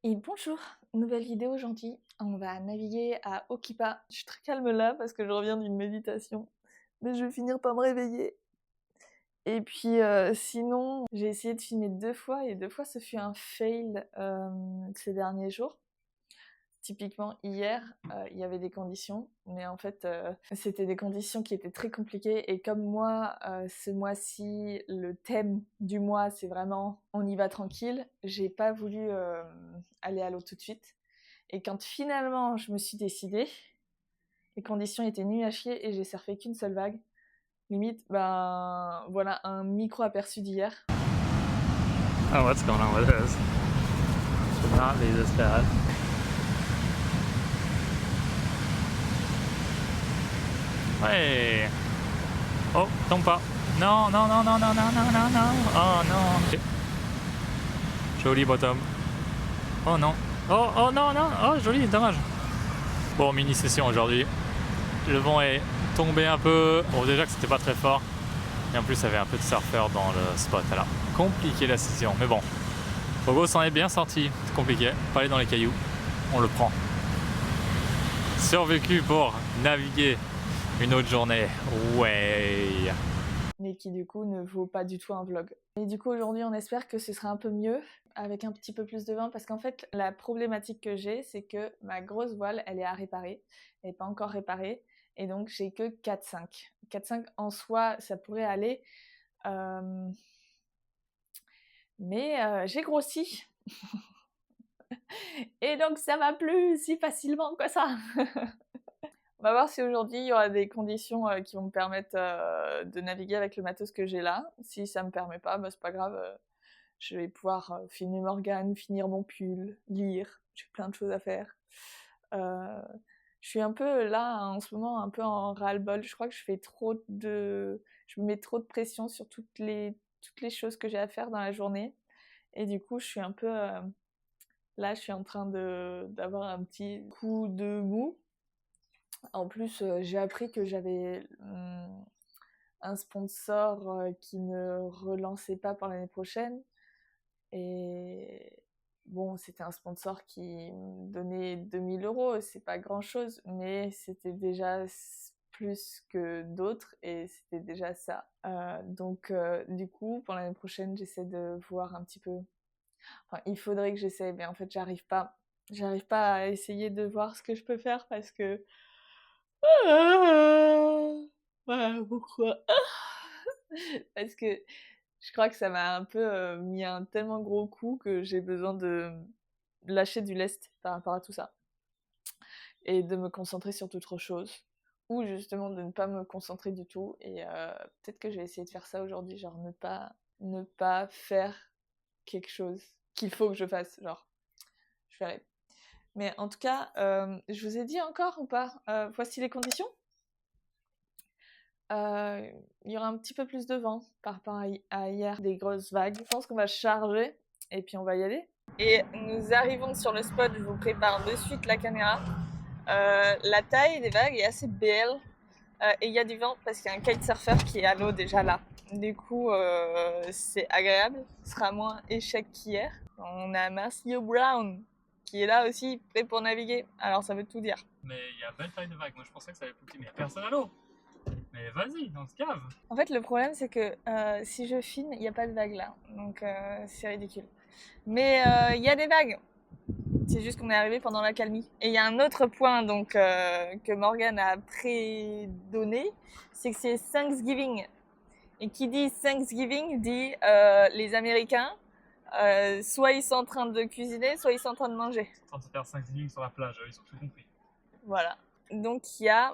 Et bonjour, nouvelle vidéo aujourd'hui. On va naviguer à Okipa. Je suis très calme là parce que je reviens d'une méditation, mais je vais finir par me réveiller. Et puis sinon, j'ai essayé de filmer 2 fois et 2 fois ce fut un fail ces derniers jours. Typiquement hier, il y avait des conditions, mais en fait c'était des conditions qui étaient très compliquées et comme moi ce mois-ci, le thème du mois c'est vraiment on y va tranquille, j'ai pas voulu aller à l'eau tout de suite. Et quand finalement je me suis décidée, les conditions étaient nulles à chier et j'ai surfé qu'une seule vague. Limite, ben voilà un micro aperçu d'hier. Oh, what's going on with this? Should not be this bad. Ouais. Oh, tombe pas. Non, non, non, non, non, non, non, non, non. Oh non. Joli bottom. Oh non. Oh, oh non, non. Oh, joli, dommage. Bon, mini session aujourd'hui. Le vent est tombé un peu. Bon, déjà que c'était pas très fort. Et en plus, il y avait un peu de surfeur dans le spot. Alors, compliqué la session. Mais bon. Pogo s'en est bien sorti. C'est compliqué. Pas aller dans les cailloux. On le prend. Survécu pour naviguer une autre journée. Ouais. Mais qui du coup ne vaut pas du tout un vlog. Et du coup aujourd'hui on espère que ce sera un peu mieux, avec un petit peu plus de vent, parce qu'en fait la problématique que j'ai c'est que ma grosse voile elle est à réparer, elle n'est pas encore réparée, et donc j'ai que 4,5. 4,5 en soi ça pourrait aller, mais j'ai grossi, et donc ça va plus si facilement que ça. On va voir si aujourd'hui il y aura des conditions qui vont me permettre de naviguer avec le matos que j'ai là. Si ça me permet pas, bah, c'est pas grave. Je vais pouvoir filmer Morgane, finir mon pull, lire. J'ai plein de choses à faire. Euh, je suis un peu là en ce moment, un peu en ras-le-bol. Je crois que je me mets trop de pression sur toutes les choses que j'ai à faire dans la journée. Et du coup, je suis un peu là, je suis en train d'avoir un petit coup de mou. En plus, j'ai appris que j'avais un sponsor qui ne relançait pas pour l'année prochaine. Et bon, c'était un sponsor qui me donnait 2 000 €, c'est pas grand-chose, mais c'était déjà plus que d'autres et c'était déjà ça. Donc, du coup, pour l'année prochaine, j'essaie de voir un petit peu. Enfin, il faudrait que j'essaie, mais en fait, j'arrive pas. J'arrive pas à essayer de voir ce que je peux faire parce que voilà, pourquoi? Parce que je crois que ça m'a un peu mis un tellement gros coup que j'ai besoin de lâcher du lest par rapport à tout ça. Et de me concentrer sur d'autres choses. Ou justement de ne pas me concentrer du tout. Et peut-être que je vais essayer de faire ça aujourd'hui, genre ne pas faire quelque chose qu'il faut que je fasse. Genre, je ferai. Mais en tout cas, je vous ai dit encore ou pas voici les conditions. Il y aura un petit peu plus de vent par rapport à hier, des grosses vagues. Je pense qu'on va charger et puis on va y aller. Et nous arrivons sur le spot, je vous prépare de suite la caméra. La taille des vagues est assez belle et il y a du vent parce qu'il y a un kitesurfer qui est à l'eau déjà là. Du coup, c'est agréable, ce sera moins échec qu'hier. On a Marcio Brown qui est là aussi, prêt pour naviguer. Alors ça veut tout dire. Mais il y a belle taille de vague. Moi je pensais que ça allait coûter, mais il y a personne à l'eau. Mais vas-y, on se cave. En fait, le problème, c'est que si je filme, il n'y a pas de vagues là. Donc, c'est ridicule. Mais il y a des vagues. C'est juste qu'on est arrivé pendant la calmie. Et il y a un autre point donc, que Morgane a prédonné, c'est que c'est Thanksgiving. Et qui dit Thanksgiving dit les Américains, soit ils sont en train de cuisiner, soit ils sont en train de manger. En train de se faire 5 lignes sur la plage, ils ont tout compris. Voilà. Donc, il y a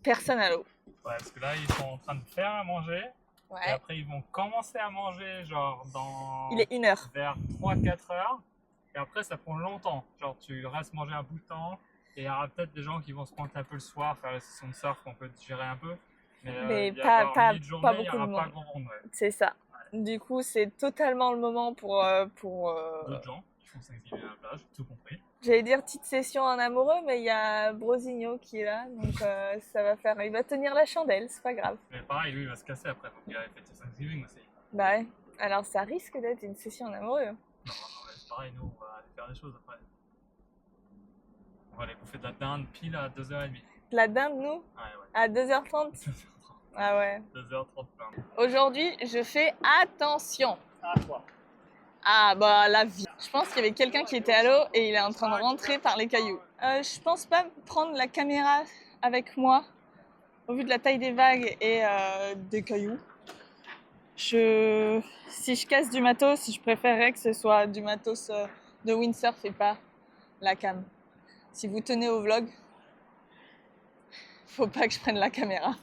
personne à l'eau. Ouais, parce que là ils sont en train de faire à manger. Ouais. Et après ils vont commencer à manger genre Il est 1h. vers 3-4 heures. Et après ça prend longtemps. Genre tu restes manger un bout de temps. Et il y aura peut-être des gens qui vont se pointer un peu le soir, faire la session de surf qu'on peut gérer un peu. Mais il y a pas mi-journée, il n'y beaucoup de aura pas monde. grand monde. Ouais. C'est ça. Du coup, c'est totalement le moment pour D'autres gens qui font Thanksgiving à la plage, tout compris. j'allais dire petite session en amoureux, mais il y a Brosigno qui est là, donc ça va faire. Il va tenir la chandelle, c'est pas grave. Mais pareil, lui il va se casser après, donc il va fêter Thanksgiving aussi. Bah ouais. Alors ça risque d'être une session en amoureux. Non, c'est pas pareil, nous, on va aller faire des choses après. On va aller bouffer de la dinde pile à 2h30. De la dinde, nous, Ouais, à 2h30. 2h30. Ah ouais. 2h30 plein. Aujourd'hui, je fais attention. Ah, toi. Ah bah la vie. Je pense qu'il y avait quelqu'un qui était à l'eau et il est en train de rentrer par les cailloux. Je pense pas prendre la caméra avec moi au vu de la taille des vagues et des cailloux. Si je casse du matos, je préférerais que ce soit du matos de windsurf et pas la cam. Si vous tenez au vlog, faut pas que je prenne la caméra.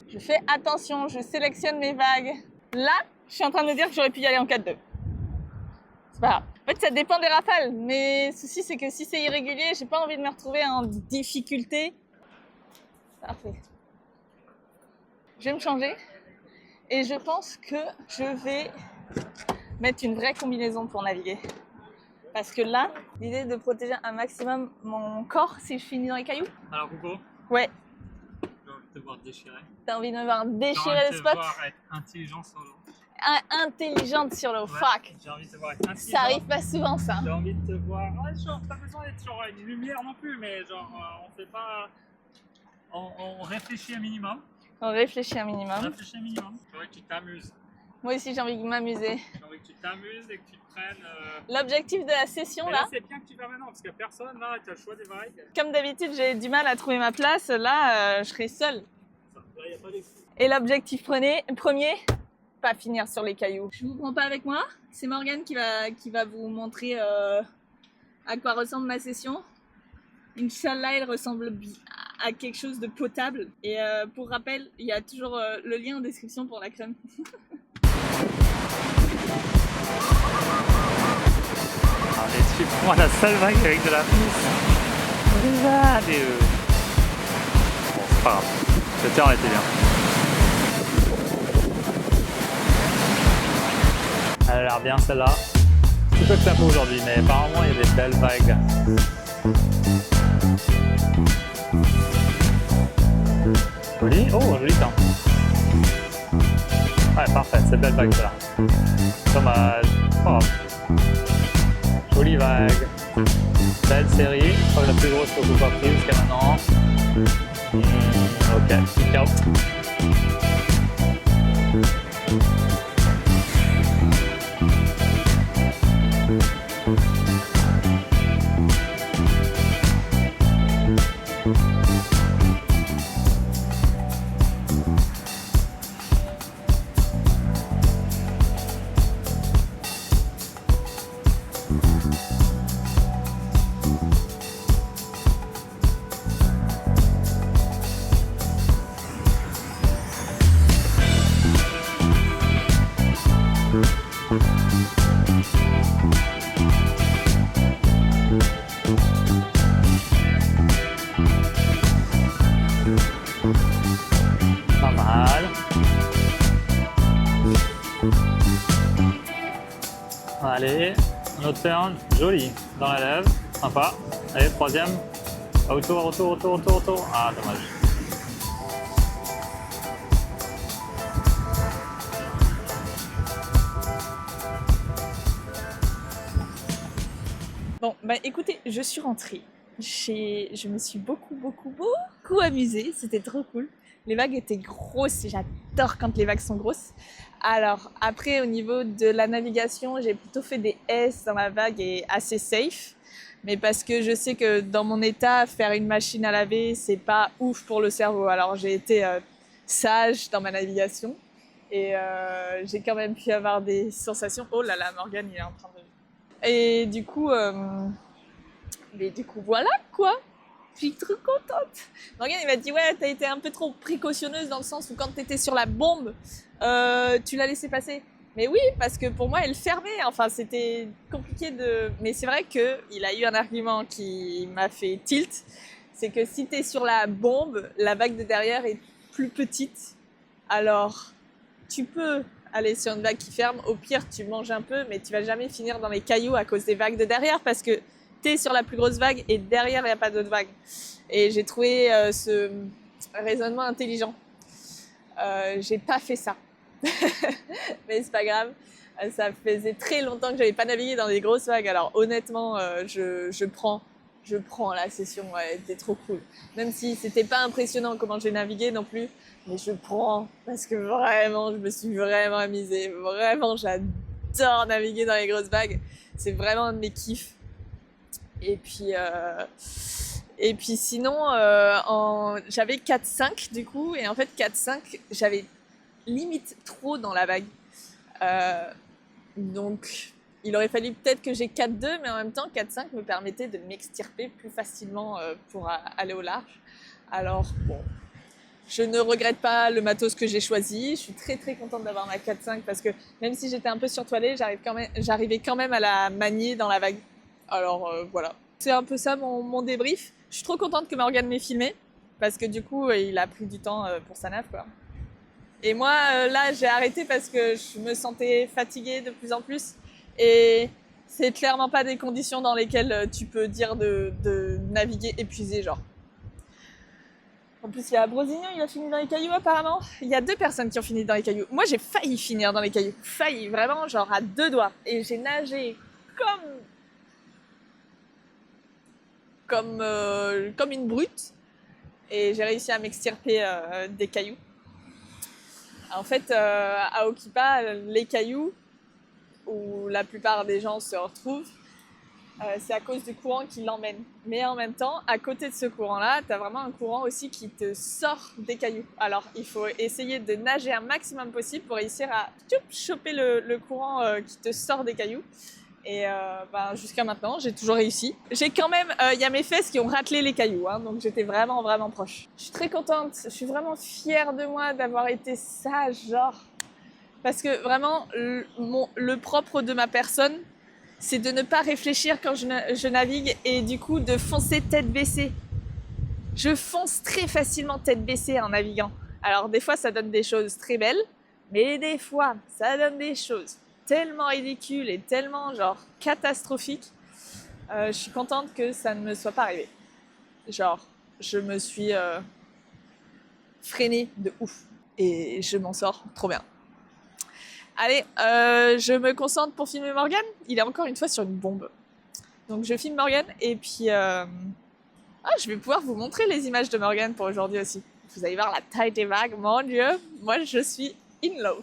Je fais attention, je sélectionne mes vagues. Là, je suis en train de me dire que j'aurais pu y aller en 4-2. C'est pas grave. En fait, ça dépend des rafales, mais le souci, c'est que si c'est irrégulier, j'ai pas envie de me retrouver en difficulté. Parfait. Je vais me changer et je pense que je vais mettre une vraie combinaison pour naviguer. Parce que là, l'idée est de protéger un maximum mon corps si je finis dans les cailloux. Alors, Coco, Ouais, j'ai envie de te voir déchirer. t'as envie de me voir J'ai déchirer envie le de te spot? voir être intelligent sur l'eau. Intelligente sur l'eau, Ouais, fuck. j'ai envie de te voir être intelligent. Ça arrive pas souvent, ça. J'ai envie de te voir. Ouais, genre, pas besoin d'être genre une lumière non plus, mais genre, on fait pas. On réfléchit un minimum. On réfléchit un On minimum. réfléchit un minimum. J'ai envie que tu t'amuses. Moi aussi, j'ai envie de m'amuser. J'ai envie que tu t'amuses et que tu te prennes. L'objectif de la session, Mais là, là, c'est bien que tu vas maintenant, parce que personne, là, tu as le choix des vagues. comme d'habitude, j'ai du mal à trouver ma place. Là, je serai seule. Là, il n'y a pas d'excuse. Et l'objectif premier, pas finir sur les cailloux. Je vous prends pas avec moi. C'est Morgane qui va vous montrer à quoi ressemble ma session. Inch'Allah, elle ressemble à quelque chose de potable. Et pour rappel, il y a toujours le lien en description pour la crème. Allez, tu prends la seule vague avec de la pisse. Allez, Bon, c'est pas grave. Le terrain était bien. Elle a l'air bien celle-là. C'est peu que ça peut aujourd'hui, mais apparemment il y a des belles vagues. Joli. Oh, joli temps. Ouais, parfait, c'est belle vague celle-là. Dommage. Oh. Jolie vague. Belle série. Je crois que la plus grosse que vous avez prise jusqu'à maintenant. Ok, ciao. Pas mal. Allez, un autre turn, joli, dans la lèvre, sympa. Allez, troisième. Autour. Ah, dommage. Bon, bah écoutez, je suis rentrée. Je me suis beaucoup amusée. C'était trop cool. Les vagues étaient grosses. J'adore quand les vagues sont grosses. Alors, après, au niveau de la navigation, j'ai plutôt fait des S dans la vague et assez safe. Mais parce que je sais que dans mon état, faire une machine à laver, c'est pas ouf pour le cerveau. Alors, j'ai été sage dans ma navigation. Et j'ai quand même pu avoir des sensations. Oh là là, Morgane, il est en train de... Et du coup, voilà quoi. Je suis trop contente. Morgane, il m'a dit ouais, t'as été un peu trop précautionneuse dans le sens où quand t'étais sur la bombe, tu l'as laissé passer. Mais oui, parce que pour moi, elle fermait. Enfin, c'était compliqué de. Mais c'est vrai que il a eu un argument qui m'a fait tilt. C'est que si t'es sur la bombe, la vague de derrière est plus petite. Alors, tu peux aller sur une vague qui ferme. Au pire, tu manges un peu, mais tu vas jamais finir dans les cailloux à cause des vagues de derrière parce que t'es sur la plus grosse vague et derrière, il n'y a pas d'autre vague. Et j'ai trouvé ce raisonnement intelligent. J'ai pas fait ça. Mais c'est pas grave. Ça faisait très longtemps que j'avais pas navigué dans des grosses vagues. Alors honnêtement, je prends la session, ouais, elle était trop cool. Même si c'était pas impressionnant comment j'ai navigué non plus, mais je prends parce que vraiment, je me suis vraiment amusée. Vraiment, j'adore naviguer dans les grosses vagues. C'est vraiment un de mes kiffs. Et puis sinon, j'avais 4-5 du coup, et en fait 4-5, j'avais limite trop dans la vague. Donc il aurait fallu peut-être que j'ai 4-2, mais en même temps 4-5 me permettait de m'extirper plus facilement pour aller au large. Alors bon, je ne regrette pas le matos que j'ai choisi. Je suis très très contente d'avoir ma 4-5 parce que même si j'étais un peu surtoilée, j'arrivais quand même à la manier dans la vague. Alors voilà, c'est un peu ça mon débrief. Je suis trop contente que Morgan m'ait filmé parce que du coup il a pris du temps pour sa nav quoi. Et moi là j'ai arrêté parce que je me sentais fatiguée de plus en plus et c'est clairement pas des conditions dans lesquelles tu peux dire de naviguer épuisé genre. En plus, il y a Brosignon, il a fini dans les cailloux apparemment. Il y a 2 personnes qui ont fini dans les cailloux. Moi, j'ai failli finir dans les cailloux. Failli, vraiment, genre à 2 doigts. Et j'ai nagé comme une brute. Et j'ai réussi à m'extirper des cailloux. En fait, à Okipa, les cailloux, où la plupart des gens se retrouvent, c'est à cause du courant qui l'emmène. Mais en même temps, à côté de ce courant-là, tu as vraiment un courant aussi qui te sort des cailloux. Alors, il faut essayer de nager un maximum possible pour réussir à choper le courant qui te sort des cailloux. Et jusqu'à maintenant, j'ai toujours réussi. J'ai quand même, y a mes fesses qui ont raclé les cailloux, hein, donc j'étais vraiment, vraiment proche. Je suis très contente, je suis vraiment fière de moi d'avoir été sage, genre. Parce que vraiment, le propre de ma personne, c'est de ne pas réfléchir quand je navigue et du coup de foncer tête baissée. Je fonce très facilement tête baissée en naviguant. Alors des fois ça donne des choses très belles, mais des fois ça donne des choses tellement ridicules et tellement genre catastrophiques. Je suis contente que ça ne me soit pas arrivé. Genre je me suis freinée de ouf et je m'en sors trop bien. Allez, je me concentre pour filmer Morgan. Il est encore une fois sur une bombe. Donc je filme Morgan et puis je vais pouvoir vous montrer les images de Morgan pour aujourd'hui aussi. Vous allez voir la taille des vagues, mon Dieu. Moi je suis in love.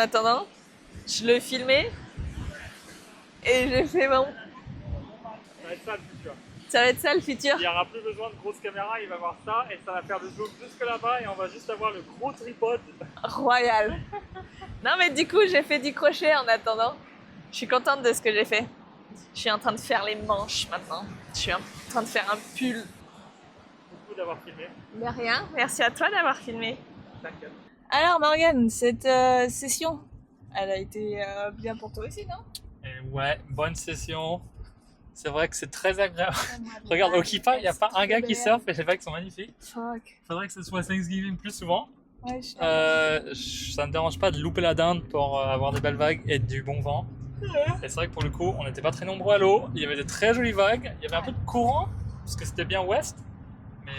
attendant. Je le filmais et j'ai fait bon. Ça va être ça le futur. Ça va être ça le futur. Il n'y aura plus besoin de grosses caméras, il va voir ça et ça va faire le zoom jusque là-bas et on va juste avoir le gros tripod. Royal. Non mais du coup j'ai fait du crochet en attendant. Je suis contente de ce que j'ai fait. Je suis en train de faire les manches maintenant. Je suis en train de faire un pull. Beaucoup d'avoir filmé. De rien, merci à toi d'avoir filmé. T'inquiète. Alors Morgane, cette session, elle a été bien pour toi aussi, non? Et ouais, bonne session. C'est vrai que c'est très agréable. Regarde, au Kipa, il n'y a pas un gars qui surfe et les vagues sont magnifiques. Fuck. Faudrait que ce soit Thanksgiving plus souvent. Ouais, Ça ne me dérange pas de louper la dinde pour avoir des belles vagues et du bon vent. Et c'est vrai que pour le coup, on n'était pas très nombreux à l'eau. Il y avait des très jolies vagues. Il y avait un peu de courant parce que c'était bien ouest. Mais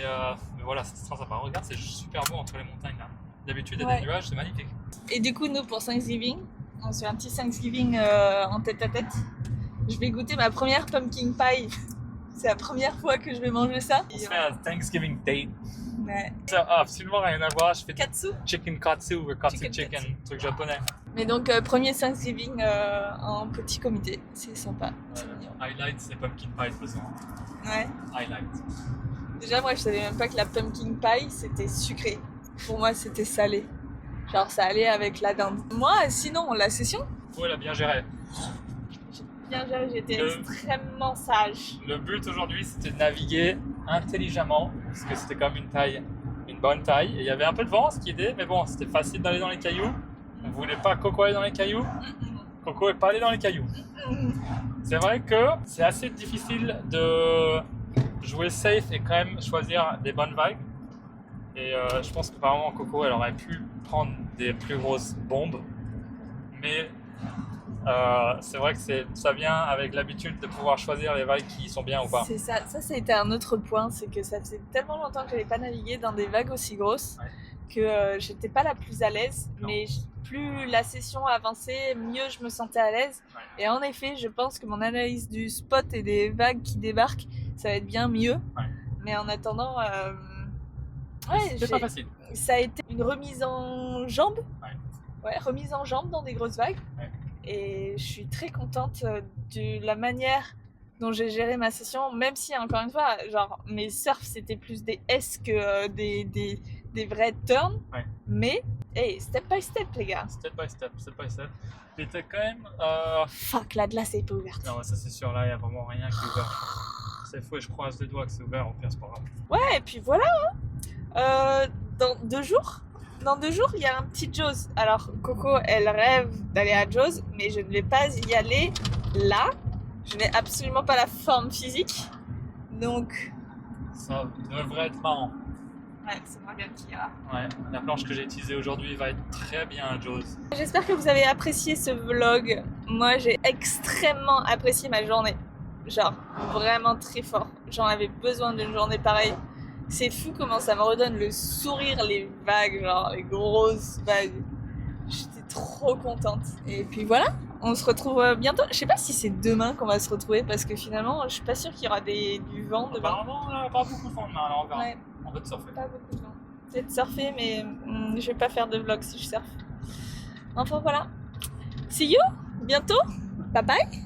voilà, c'était très sympa. Regarde, c'est super beau entre les montagnes là. D'habitude, il y a des nuages, c'est magnifique. Et du coup, nous, pour Thanksgiving, on se fait un petit Thanksgiving en tête à tête. Je vais goûter ma première pumpkin pie. C'est la première fois que je vais manger ça. On se fait un Thanksgiving date. Ouais. Ça a absolument rien à voir. Je fais Katsu. chicken katsu ou katsu Chicken chicken, katsu. truc japonais. Mais donc, premier Thanksgiving en petit comité. C'est sympa. C'est mignon. Highlight, c'est pumpkin pie de toute façon. Ouais. Highlight. Déjà, moi, je savais même pas que la pumpkin pie, c'était sucré. Pour moi, c'était salé. Genre, ça allait avec la dinde. Moi, sinon, la session, Ouais, elle a bien géré. bien géré, j'étais Le- extrêmement sage. Le but aujourd'hui, c'était de naviguer intelligemment, parce que c'était comme une bonne taille. Et il y avait un peu de vent, ce qui aidait, mais bon, c'était facile d'aller dans les cailloux. On voulait pas Coco aller dans les cailloux. Coco est pas allé dans les cailloux. C'est vrai que c'est assez difficile de jouer safe et quand même choisir des bonnes vagues. Et je pense que par moment, Coco, elle aurait pu prendre des plus grosses bombes. Mais c'est vrai que ça vient avec l'habitude de pouvoir choisir les vagues qui sont bien ou pas. C'est ça, ça été un autre point, c'est que ça faisait tellement longtemps que j'avais pas navigué dans des vagues aussi grosses que j'étais pas la plus à l'aise, Non. mais plus la session avançait, mieux je me sentais à l'aise. Ouais. Et en effet, je pense que mon analyse du spot et des vagues qui débarquent, ça va être bien mieux. Ouais. Mais en attendant, C'était pas facile. ça a été une remise en jambe. Ouais. Remise en jambe dans des grosses vagues. Ouais. Et je suis très contente de la manière dont j'ai géré ma session, même si, encore une fois, genre, mes surfs, c'était plus des S que des vrais turns. Ouais. Mais, hey, step by step, les gars. Step by step, step by step. Et t'as quand même... Fuck, la glace est pas ouverte. Non, ça c'est sûr, là, il n'y a vraiment rien qui est ouvert. C'est fou et je croise les doigts que c'est ouvert, au pire, c'est pas grave. Ouais, et puis voilà. Dans 2 jours, il y a un petit Jaws. Alors, Coco, elle rêve d'aller à Jaws, mais je ne vais pas y aller là. Je n'ai absolument pas la forme physique. Donc, Ça devrait être marrant. ouais, c'est Morgane qui ira. Ouais, la planche que j'ai utilisée aujourd'hui va être très bien, Jaws. J'espère que vous avez apprécié ce vlog. Moi, j'ai extrêmement apprécié ma journée. Genre, vraiment très fort. J'en avais besoin d'une journée pareille. C'est fou comment ça me redonne le sourire, les vagues, genre les grosses vagues. J'étais trop contente. Et puis voilà, on se retrouve bientôt. Je sais pas si c'est demain qu'on va se retrouver parce que finalement, je suis pas sûre qu'il y aura du vent demain. Apparemment, pas beaucoup de vent demain, alors on verra. Ouais, On va te surfer. pas beaucoup de vent. Peut-être surfer, mais je vais pas faire de vlog si je surfe. Enfin voilà. See you, bientôt. Bye bye.